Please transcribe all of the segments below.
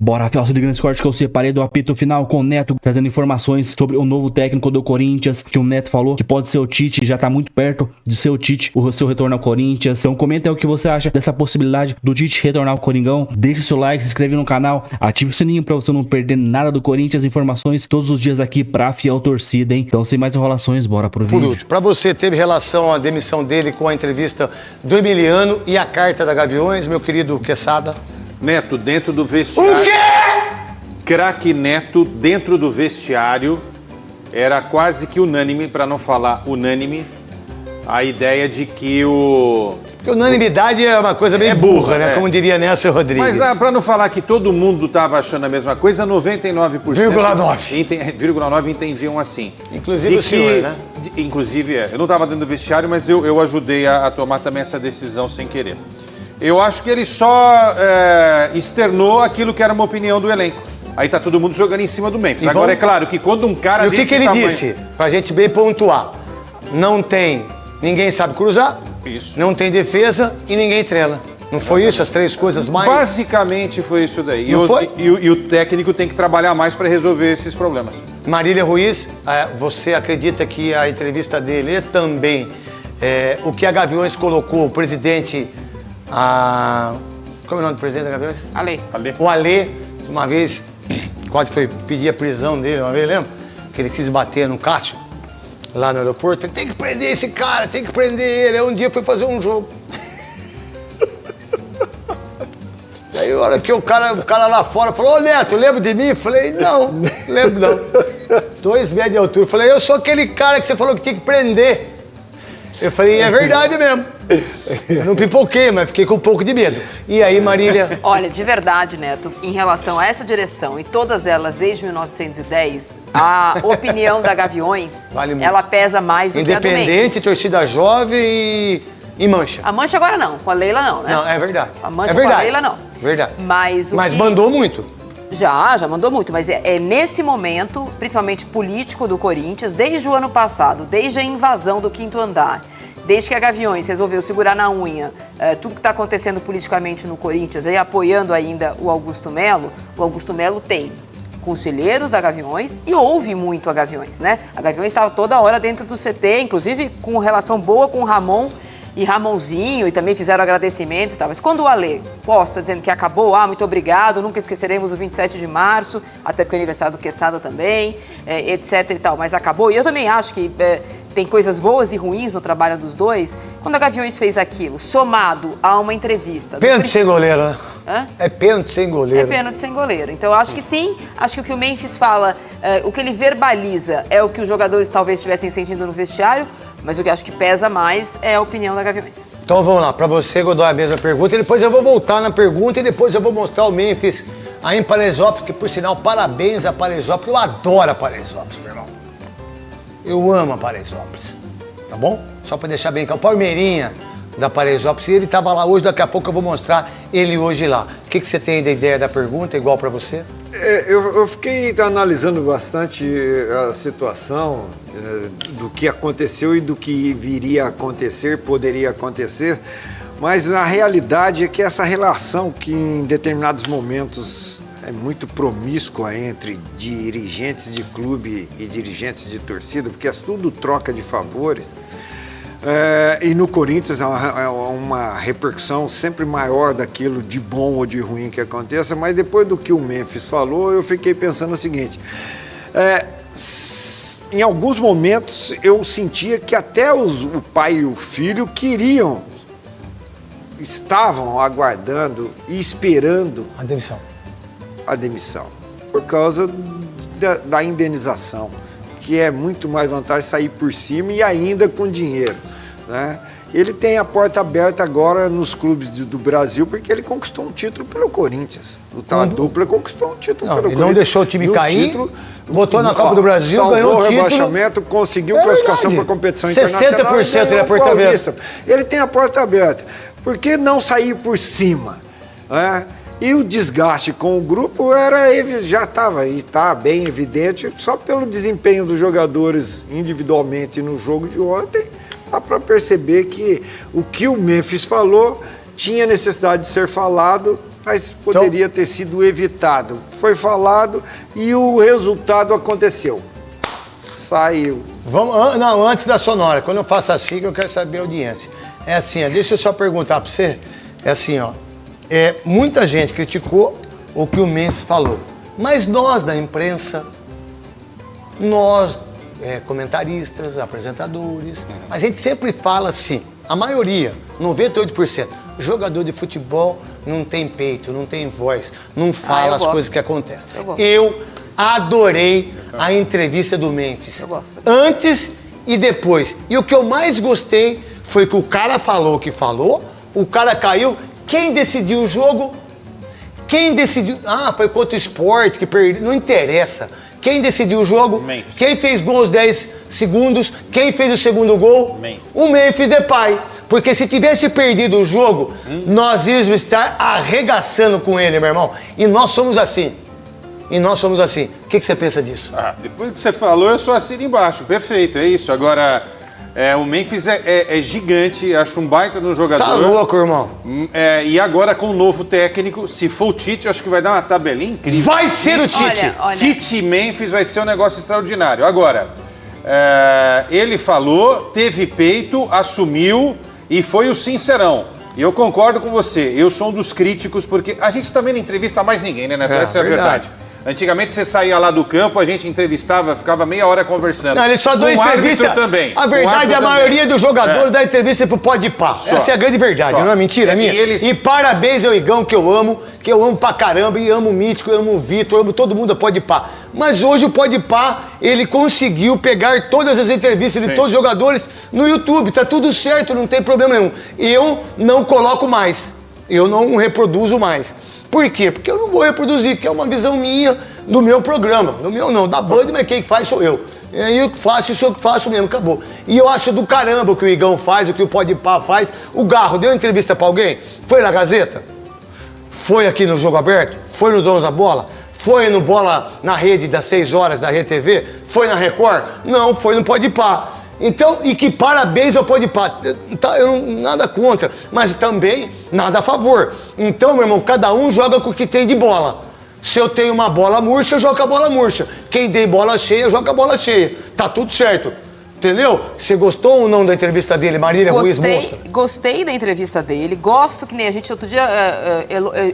Bora, Fiel, se liga nesse corte que eu separei do apito final com o Neto, trazendo informações sobre o novo técnico do Corinthians, que o Neto falou que pode ser o Tite, já tá muito perto de ser o Tite, o seu retorno ao Corinthians. Então comenta aí o que você acha dessa possibilidade do Tite retornar ao Coringão. Deixa o seu like, se inscreve no canal, ative o sininho pra você não perder nada do Corinthians, informações todos os dias aqui pra Fiel Torcida, hein? Então sem mais enrolações, bora pro vídeo. Por último, pra você, teve relação à demissão dele com a entrevista do Emiliano e a carta da Gaviões, meu querido Quesada? Neto, dentro do vestiário... O quê? Craque Neto, dentro do vestiário, era quase que unânime, para não falar unânime, a ideia de que o... Porque unanimidade é uma coisa bem burra, né? Como diria Nelson Rodrigues. Mas para não falar que todo mundo estava achando a mesma coisa, 99%... 0,9 entendiam assim. Inclusive o senhor, né? Inclusive, eu não estava dentro do vestiário, mas eu ajudei a tomar também essa decisão sem querer. Eu acho que ele só externou aquilo que era uma opinião do elenco. Aí tá todo mundo jogando em cima do Memphis. Agora, é claro que quando um cara... E o que ele disse? Pra gente bem pontuar. Não tem... Ninguém sabe cruzar. Isso. Não tem defesa e ninguém trela. Não foi isso? As três coisas mais... Basicamente foi isso daí. E o técnico tem que trabalhar mais para resolver esses problemas. Marília Ruiz, você acredita que a entrevista dele também... o que a Gaviões colocou, o presidente... Como é o nome do presidente da Gaviões? Ale. O Ale, uma vez... Quase foi pedir a prisão dele uma vez, lembra? Que ele quis bater no Cássio, lá no aeroporto. Ele tem que prender esse cara, tem que prender ele. Aí um dia foi fazer um jogo. Aí a hora que o cara lá fora falou, ô Neto, lembra de mim? Eu falei, não, lembro não. 2 metros de altura. Eu falei, eu sou aquele cara que você falou que tinha que prender. Eu falei, é verdade mesmo. Eu não pipoquei, mas fiquei com um pouco de medo. E aí, Marília? Olha, de verdade, Neto, em relação a essa direção e todas elas desde 1910, a opinião da Gaviões, vale muito. Ela pesa mais do que a do Memphis. Independente, torcida jovem e Mancha. A Mancha agora não, com a Leila não, né? Não, é verdade. A Mancha com a Leila não. Verdade. Mas mandou muito. Já mandou muito, mas é nesse momento, principalmente político do Corinthians, desde o ano passado, desde a invasão do quinto andar, desde que a Gaviões resolveu segurar na unha tudo que está acontecendo politicamente no Corinthians, aí apoiando ainda o Augusto Melo tem conselheiros da Gaviões e ouve muito a Gaviões, né? A Gaviões estava toda hora dentro do CT, inclusive com relação boa com o Ramon e Ramonzinho, e também fizeram agradecimentos e tal. Mas quando o Ale posta dizendo que acabou, muito obrigado, nunca esqueceremos o 27 de março, até porque é aniversário do Quesada também, etc e tal, mas acabou. E eu também acho que tem coisas boas e ruins no trabalho dos dois. Quando a Gaviões fez aquilo, somado a uma entrevista... Pênalti sem goleiro, né? Hã? É pênalti sem goleiro. É pênalti sem goleiro. Então, eu acho que sim. Acho que o que o Memphis fala, o que ele verbaliza é o que os jogadores talvez estivessem sentindo no vestiário, mas o que eu acho que pesa mais é a opinião da Gaviões. Então vamos lá, para você, Godoy, a mesma pergunta. E depois eu vou voltar na pergunta e depois eu vou mostrar o Memphis aí em Paraisópolis, que por sinal, parabéns a Paraisópolis. Eu adoro a Paraisópolis, meu irmão. Eu amo a Paraisópolis, tá bom? Só para deixar bem claro, o Palmeirinha da Paraisópolis, e ele estava lá hoje, daqui a pouco eu vou mostrar ele hoje lá. O que você tem da ideia da pergunta, igual para você? Eu fiquei analisando bastante a situação do que aconteceu e do que viria a acontecer, poderia acontecer, mas a realidade é que essa relação que em determinados momentos é muito promíscua entre dirigentes de clube e dirigentes de torcida, porque é tudo troca de favores. E no Corinthians é uma repercussão sempre maior daquilo de bom ou de ruim que aconteça, mas depois do que o Memphis falou, eu fiquei pensando o seguinte, em alguns momentos eu sentia que até o pai e o filho estavam aguardando e esperando a demissão, por causa da indenização, que é muito mais vantagem sair por cima e ainda com dinheiro, né? Ele tem a porta aberta agora nos clubes do Brasil, porque ele conquistou um título pelo Corinthians. A dupla conquistou um título pelo Corinthians. Não deixou o time cair, botou na Copa do Brasil, ganhou o título. Rebaixamento, conseguiu classificação para competição internacional. 60% ele é porta aberta. Ele tem a porta aberta. Por que não sair por cima? E o desgaste com o grupo já está bem evidente, só pelo desempenho dos jogadores individualmente no jogo de ontem, dá para perceber que o Memphis falou tinha necessidade de ser falado mas poderia ter sido evitado. Foi falado e o resultado aconteceu. Saiu. Não, antes da sonora, quando eu faço assim, eu quero saber a audiência. É assim, ó, deixa eu só perguntar para você. É assim, ó. Muita gente criticou o que o Memphis falou. Mas nós da imprensa, nós, comentaristas, apresentadores, a gente sempre fala assim, a maioria, 98%, jogador de futebol não tem peito, não tem voz, não fala as coisas que acontecem. Eu adorei a entrevista do Memphis. Eu gosto. Antes e depois. E o que eu mais gostei foi que o cara falou o que falou, o cara caiu. Quem decidiu o jogo? Quem decidiu? Foi contra o Sport que perdeu. Não interessa. Quem decidiu o jogo? Memphis. Quem fez gol aos 10 segundos? Quem fez o segundo gol? Memphis. O Memphis Depay. Porque se tivesse perdido o jogo, nós íamos estar arregaçando com ele, meu irmão. E nós somos assim. O que você pensa disso? Depois que você falou, eu só assino embaixo. Perfeito, é isso. Agora, o Memphis é gigante, acho um baita no jogador. Tá louco, irmão. E agora com o novo técnico, se for o Tite, eu acho que vai dar uma tabelinha incrível. Vai ser o Tite! Olha. Tite Memphis vai ser um negócio extraordinário. Agora, ele falou, teve peito, assumiu e foi o sincerão. E eu concordo com você, eu sou um dos críticos, porque a gente também não entrevista mais ninguém, né, Neto? Essa é a verdade. Antigamente você saía lá do campo, a gente entrevistava, ficava meia hora conversando. Não, ele só deu entrevista. Também. A verdade, a maioria dos jogadores dá entrevista pro Podpah. Essa é a grande verdade, não é mentira minha? E parabéns ao Igão, que eu amo pra caramba, e amo o Mítico, eu amo o Vitor, eu amo todo mundo a Podpah. Mas hoje o Podpah, ele conseguiu pegar todas as entrevistas de todos os jogadores no YouTube. Tá tudo certo, não tem problema nenhum. Eu não coloco mais. Eu não reproduzo mais. Por quê? Porque eu não vou reproduzir, que é uma visão minha do meu programa. Do meu não, da Band, mas quem faz sou eu. Eu que faço, isso eu que faço mesmo, acabou. E eu acho do caramba o que o Igão faz, o que o Podpah faz. O Garro deu entrevista pra alguém? Foi na Gazeta? Foi aqui no Jogo Aberto? Foi no Donos da Bola? Foi no Bola na Rede das 6 horas da Rede TV? Foi na Record? Não, foi no Podpah. Então, e que parabéns ao Podpah. Eu nada contra, mas também nada a favor. Então, meu irmão, cada um joga com o que tem de bola. Se eu tenho uma bola murcha, eu jogo com a bola murcha. Quem tem bola cheia, joga com a bola cheia. Tá tudo certo. Entendeu? Você gostou ou não da entrevista dele, Marília Ruiz Monstra? Gostei da entrevista dele. Gosto que nem a gente outro dia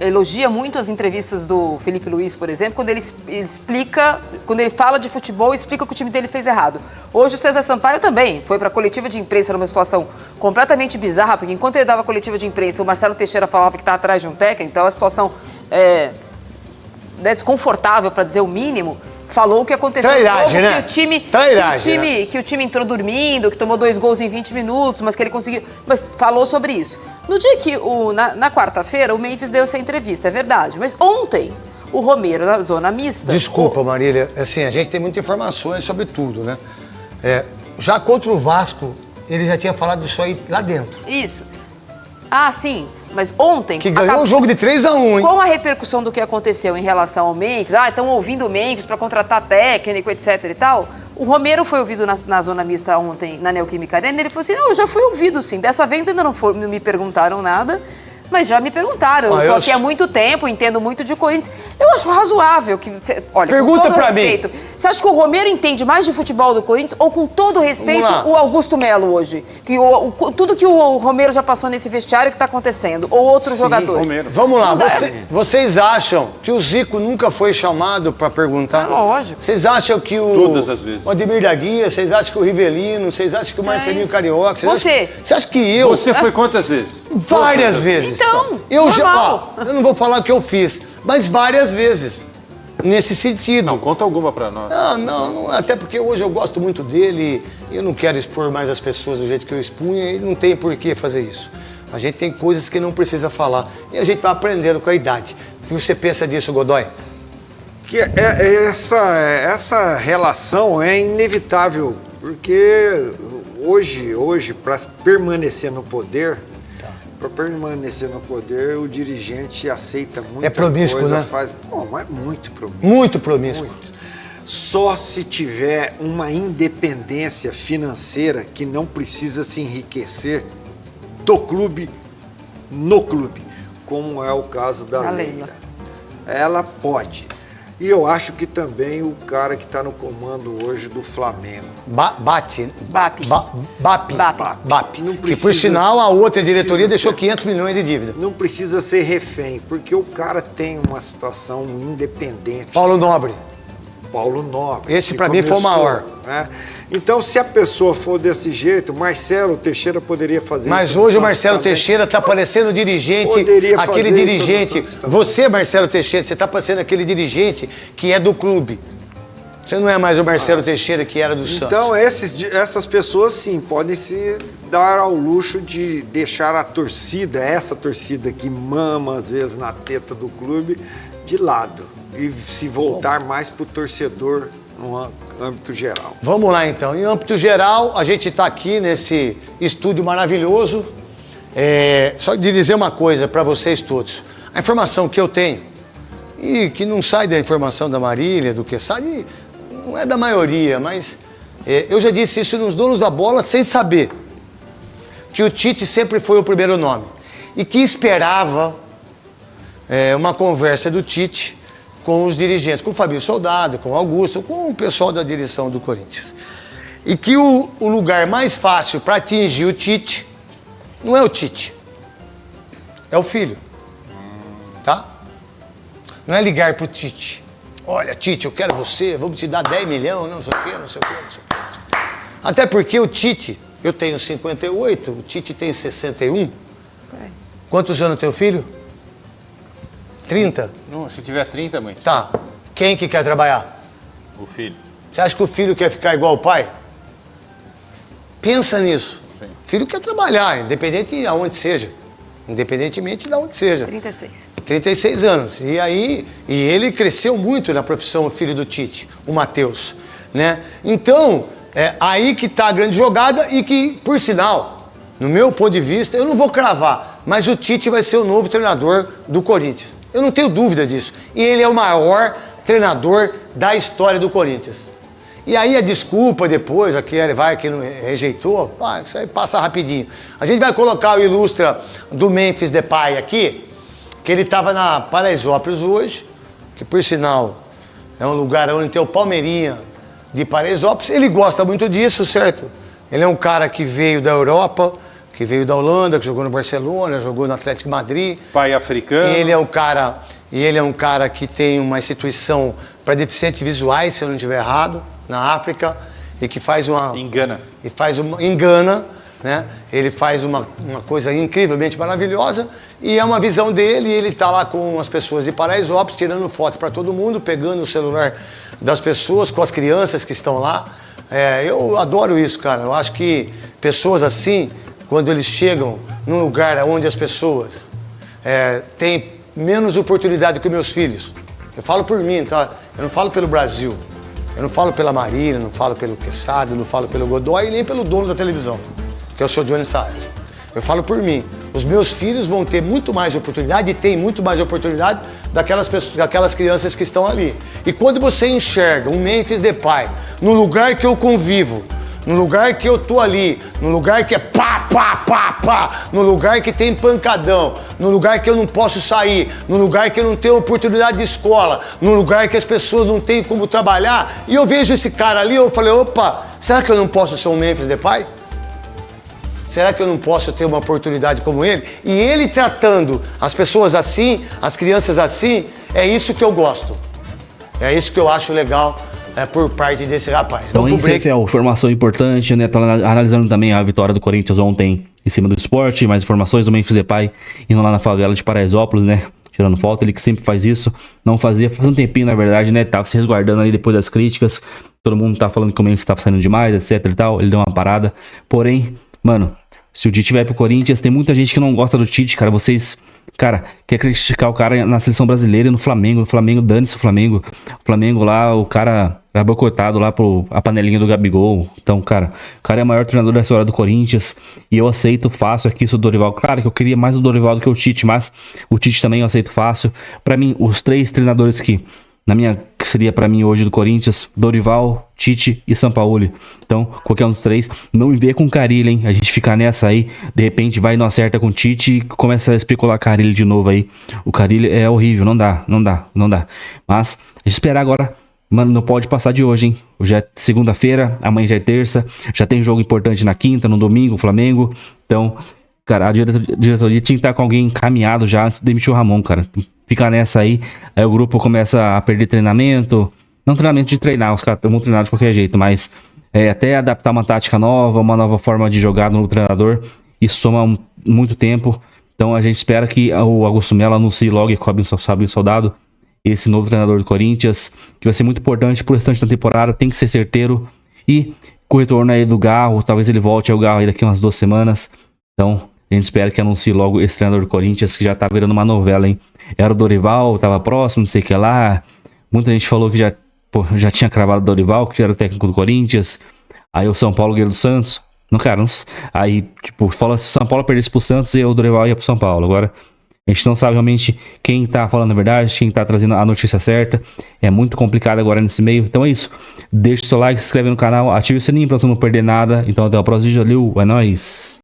elogia muito as entrevistas do Felipe Luiz, por exemplo, quando ele explica, quando ele fala de futebol, explica o que o time dele fez errado. Hoje o César Sampaio também foi para a coletiva de imprensa numa situação completamente bizarra, porque enquanto ele dava a coletiva de imprensa, o Marcelo Teixeira falava que está atrás de um técnico, então a situação desconfortável, para dizer o mínimo. Falou o que aconteceu no jogo, né? Que o time entrou dormindo, que tomou 2 gols em 20 minutos, mas que ele conseguiu. Mas falou sobre isso. No dia que, na quarta-feira, o Memphis deu essa entrevista, é verdade. Mas ontem, o Romero, na zona mista. Desculpa, Marília, assim, a gente tem muitas informações sobre tudo, né? Já contra o Vasco, ele já tinha falado disso aí lá dentro. Isso. Ah, sim. Mas ontem... Que ganhou um jogo de 3-1, hein? Com a repercussão do que aconteceu em relação ao Memphis, estão ouvindo o Memphis para contratar técnico, etc e tal. O Romero foi ouvido na zona mista ontem, na Neoquímica Arena, e ele falou assim, não, eu já fui ouvido sim. Dessa vez ainda não me perguntaram nada, mas já me perguntaram. Eu tô aqui há muito tempo, entendo muito de Corinthians. Eu acho razoável que você... Olha, pergunta com todo pra respeito, mim. Você acha que o Romero entende mais de futebol do Corinthians ou, com todo respeito, o Augusto Melo hoje? Que tudo que o Romero já passou nesse vestiário que tá acontecendo, ou outros jogadores. Romero. Vamos lá, vocês acham que o Zico nunca foi chamado pra perguntar? Lógico. Vocês acham que Todas as vezes. o Ademir da Guia, vocês acham que o Rivelino, vocês acham que o Marcelinho Carioca, você acha que eu... Você foi quantas vezes? Várias vezes. Então, eu não vou falar o que eu fiz, mas várias vezes. Nesse sentido. Não, conta alguma pra nós. Não, até porque hoje eu gosto muito dele e eu não quero expor mais as pessoas do jeito que eu expunha e não tem por que fazer isso. A gente tem coisas que não precisa falar e a gente vai aprendendo com a idade. O que você pensa disso, Godoy? Que essa relação é inevitável, porque hoje para permanecer no poder, o dirigente aceita muita promíscuo, coisa, né? É muito promíscuo. Muito promíscuo. Muito. Só se tiver uma independência financeira que não precisa se enriquecer do clube no clube. como é o caso da A Leila. Leila. Ela pode. E eu acho que também o cara que está no comando hoje do Flamengo. BAP. Não Que por precisa- sinal a outra diretoria precisa deixou ser- 500 milhões de dívida. Não precisa ser refém, porque o cara tem uma situação independente. Paulo Nobre. Paulo Nobre. Esse que pra mim foi o começou, maior. né? Então, se a pessoa for desse jeito, Marcelo Teixeira poderia fazer Mas isso. no hoje o Santos Marcelo também. Teixeira está parecendo dirigente, Poderia aquele fazer isso no dirigente. Santos também. Você, Marcelo Teixeira, você está parecendo aquele dirigente que é do clube. Você não é mais o Marcelo Teixeira que era do Santos. Então, essas pessoas, sim, podem se dar ao luxo de deixar a torcida, essa torcida que mama, às vezes, na teta do clube, de lado. E se voltar mais para o torcedor no âmbito geral. Vamos lá, então. Em âmbito geral, a gente está aqui nesse estúdio maravilhoso. Só de dizer uma coisa para vocês todos. A informação que eu tenho, e que não sai da informação da Marília, do que sai, não é da maioria, mas eu já disse isso nos donos da bola sem saber, que o Tite sempre foi o primeiro nome. E que esperava uma conversa do Tite com os dirigentes, com o Fabio Soldado, com o Augusto, com o pessoal da direção do Corinthians. E que o lugar mais fácil para atingir o Tite não é o Tite, é o filho. Tá? Não é ligar pro Tite. Olha, Tite, eu quero você, vamos te dar 10 milhões, não sei o quê, não sei o quê, não sei o quê. Não sei o quê. Até porque o Tite, eu tenho 58, o Tite tem 61. Peraí. Quantos anos tem o filho? 30? Não, se tiver 30, muito. Tá. Quem que quer trabalhar? O filho. Você acha que o filho quer ficar igual o pai? Pensa nisso. Sim. O filho quer trabalhar, independente de aonde seja. Independentemente de onde seja. 36. 36 anos. E ele cresceu muito na profissão, o filho do Tite, o Matheus, né? Então, aí que está a grande jogada e que, por sinal, no meu ponto de vista, eu não vou cravar, mas o Tite vai ser o novo treinador do Corinthians. Eu não tenho dúvida disso. E ele é o maior treinador da história do Corinthians. E aí a desculpa depois, que não rejeitou, isso aí passa rapidinho. A gente vai colocar o ilustra do Memphis Depay aqui, que ele estava na Paraisópolis hoje, que por sinal é um lugar onde tem o Palmeirinha de Paraisópolis. Ele gosta muito disso, certo? Ele é um cara que veio da Europa, que veio da Holanda, que jogou no Barcelona, jogou no Atlético de Madrid. Pai africano. Ele é um cara que tem uma instituição para deficientes visuais, se eu não estiver errado, na África, e que faz Engana. engana, né? Ele faz uma coisa incrivelmente maravilhosa e é uma visão dele, e ele está lá com as pessoas de Paraisópolis, tirando foto para todo mundo, pegando o celular das pessoas, com as crianças que estão lá. Eu adoro isso, cara. Eu acho que pessoas assim, quando eles chegam num lugar onde as pessoas têm menos oportunidade que meus filhos. Eu falo por mim, tá? Eu não falo pelo Brasil. Eu não falo pela Marília, não falo pelo Quesada, não falo pelo Godoy, nem pelo dono da televisão, que é o senhor Johnny Saad. Eu falo por mim. Os meus filhos vão ter muito mais oportunidade e têm muito mais oportunidade daquelas crianças que estão ali. E quando você enxerga um Memphis Depay no lugar que eu convivo, no lugar que eu tô ali, no lugar que é pá, pá, pá, pá, no lugar que tem pancadão, no lugar que eu não posso sair, no lugar que eu não tenho oportunidade de escola, no lugar que as pessoas não têm como trabalhar, e eu vejo esse cara ali, eu falei, opa, será que eu não posso ser um Memphis Depay? Será que eu não posso ter uma oportunidade como ele? E ele tratando as pessoas assim, as crianças assim, é isso que eu gosto. É isso que eu acho legal por parte desse rapaz. Então, Vamos pro break. informação importante, né? Tá analisando também a vitória do Corinthians ontem em cima do Sport, mais informações do Memphis Depay indo lá na favela de Paraisópolis, né? Tirando foto, ele que sempre faz isso. Não fazia, faz um tempinho, na verdade, né? Tava se resguardando ali depois das críticas. Todo mundo tá falando que o Memphis tava saindo demais, etc e tal. Ele deu uma parada. Porém, mano, se o Tite vai pro Corinthians, tem muita gente que não gosta do Tite, cara. Vocês, cara, quer criticar o cara na seleção brasileira e no Flamengo. O Flamengo, dane-se o Flamengo. O Flamengo lá, o cara era boicotado lá a panelinha do Gabigol. Então, cara, o cara é o maior treinador da história do Corinthians. E eu aceito fácil aqui isso do Dorival. Claro que eu queria mais o Dorival do que o Tite, mas o Tite também eu aceito fácil. Pra mim, os três treinadores que que seria pra mim hoje do Corinthians, Dorival, Tite e Sampaoli. Então, qualquer um dos três, não me vê com Carille, hein? A gente ficar nessa aí, de repente vai e não acerta com o Tite e começa a especular Carille de novo aí. O Carille é horrível, não dá. Mas, a gente esperar agora, mano, não pode passar de hoje, hein? Hoje é segunda-feira, amanhã já é terça, já tem jogo importante na quinta, no domingo, Flamengo. Então, cara, a diretoria tinha que estar com alguém encaminhado já antes de demitir o Ramon, cara. Ficar nessa aí o grupo começa a perder treinamento. Não treinamento de treinar, os caras estão treinando de qualquer jeito, mas até adaptar uma tática nova, uma nova forma de jogar no treinador, isso toma muito tempo. Então a gente espera que o Augusto Melo anuncie logo e cobre o soldado, esse novo treinador do Corinthians, que vai ser muito importante pro restante da temporada, tem que ser certeiro. E com o retorno aí do Garro, talvez ele volte ao Garro aí daqui umas 2 semanas. Então a gente espera que anuncie logo esse treinador do Corinthians, que já tá virando uma novela, hein? Era o Dorival, tava próximo, não sei o que lá. Muita gente falou que já tinha cravado o Dorival, que já era o técnico do Corinthians. Aí o São Paulo ganhou do Santos. Não, cara, não. Aí, tipo, fala se o São Paulo perdesse pro Santos e o Dorival ia pro São Paulo. Agora, a gente não sabe realmente quem tá falando a verdade, quem tá trazendo a notícia certa. É muito complicado agora nesse meio. Então é isso. Deixa o seu like, se inscreve no canal, ative o sininho pra você não perder nada. Então até o próximo vídeo. Valeu, é nóis.